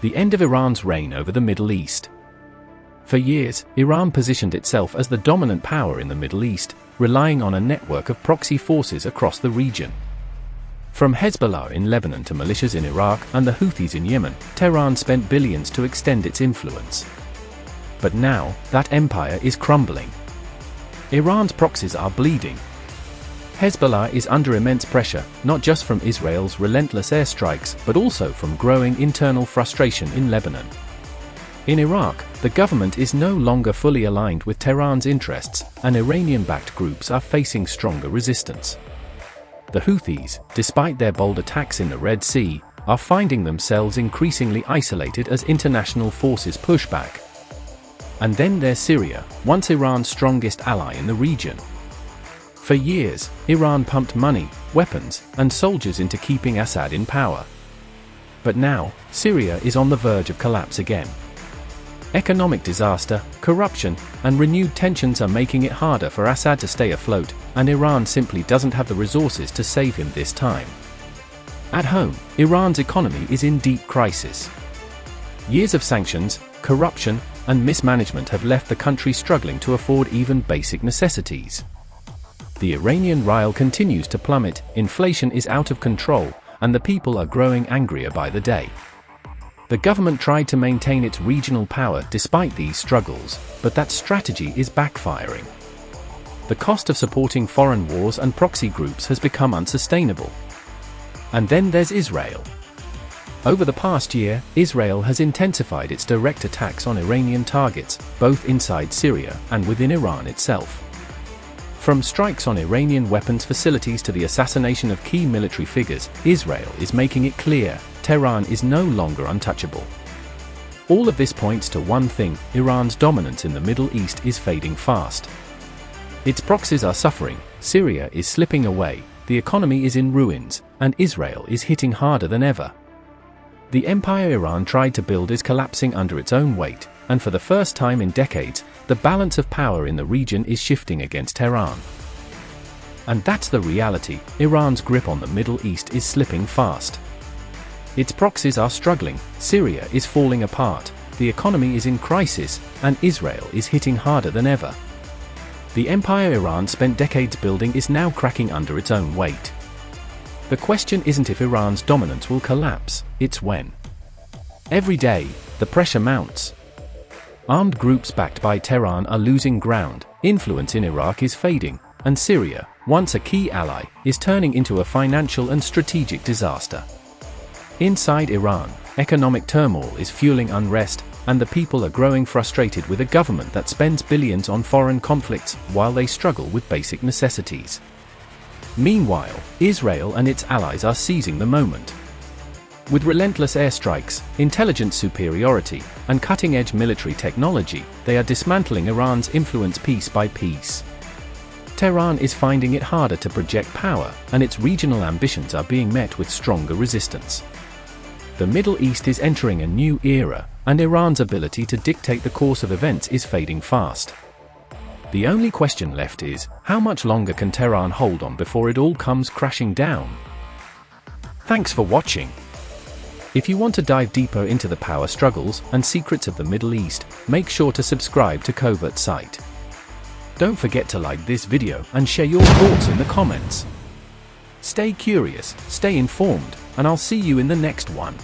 The end of Iran's reign over the Middle East. For years, Iran positioned itself as the dominant power in the Middle East, relying on a network of proxy forces across the region. From Hezbollah in Lebanon to militias in Iraq and the Houthis in Yemen, Tehran spent billions to extend its influence. But now, that empire is crumbling. Iran's proxies are bleeding. Hezbollah is under immense pressure, not just from Israel's relentless airstrikes, but also from growing internal frustration in Lebanon. In Iraq, the government is no longer fully aligned with Tehran's interests, and Iranian-backed groups are facing stronger resistance. The Houthis, despite their bold attacks in the Red Sea, are finding themselves increasingly isolated as international forces push back. And then there's Syria, once Iran's strongest ally in the region. For years, Iran pumped money, weapons, and soldiers into keeping Assad in power. But now, Syria is on the verge of collapse again. Economic disaster, corruption, and renewed tensions are making it harder for Assad to stay afloat, and Iran simply doesn't have the resources to save him this time. At home, Iran's economy is in deep crisis. Years of sanctions, corruption, and mismanagement have left the country struggling to afford even basic necessities. The Iranian rial continues to plummet, inflation is out of control, and the people are growing angrier by the day. The government tried to maintain its regional power despite these struggles, but that strategy is backfiring. The cost of supporting foreign wars and proxy groups has become unsustainable. And then there's Israel. Over the past year, Israel has intensified its direct attacks on Iranian targets, both inside Syria and within Iran itself. From strikes on Iranian weapons facilities to the assassination of key military figures, Israel is making it clear, Tehran is no longer untouchable. All of this points to one thing: Iran's dominance in the Middle East is fading fast. Its proxies are suffering, Syria is slipping away, the economy is in ruins, and Israel is hitting harder than ever. The empire Iran tried to build is collapsing under its own weight, and for the first time in decades, the balance of power in the region is shifting against Tehran. And that's the reality: Iran's grip on the Middle East is slipping fast. Its proxies are struggling, Syria is falling apart, the economy is in crisis, and Israel is hitting harder than ever. The empire Iran spent decades building is now cracking under its own weight. The question isn't if Iran's dominance will collapse, it's when. Every day, the pressure mounts. Armed groups backed by Tehran are losing ground, influence in Iraq is fading, and Syria, once a key ally, is turning into a financial and strategic disaster. Inside Iran, economic turmoil is fueling unrest, and the people are growing frustrated with a government that spends billions on foreign conflicts while they struggle with basic necessities. Meanwhile, Israel and its allies are seizing the moment. With relentless airstrikes, intelligence superiority, and cutting-edge military technology, they are dismantling Iran's influence piece by piece. Tehran is finding it harder to project power, and its regional ambitions are being met with stronger resistance. The Middle East is entering a new era, and Iran's ability to dictate the course of events is fading fast. The only question left is, how much longer can Tehran hold on before it all comes crashing down? Thanks for watching. If you want to dive deeper into the power struggles and secrets of the Middle East, make sure to subscribe to Covert Site. Don't forget to like this video and share your thoughts in the comments. Stay curious, stay informed, and I'll see you in the next one.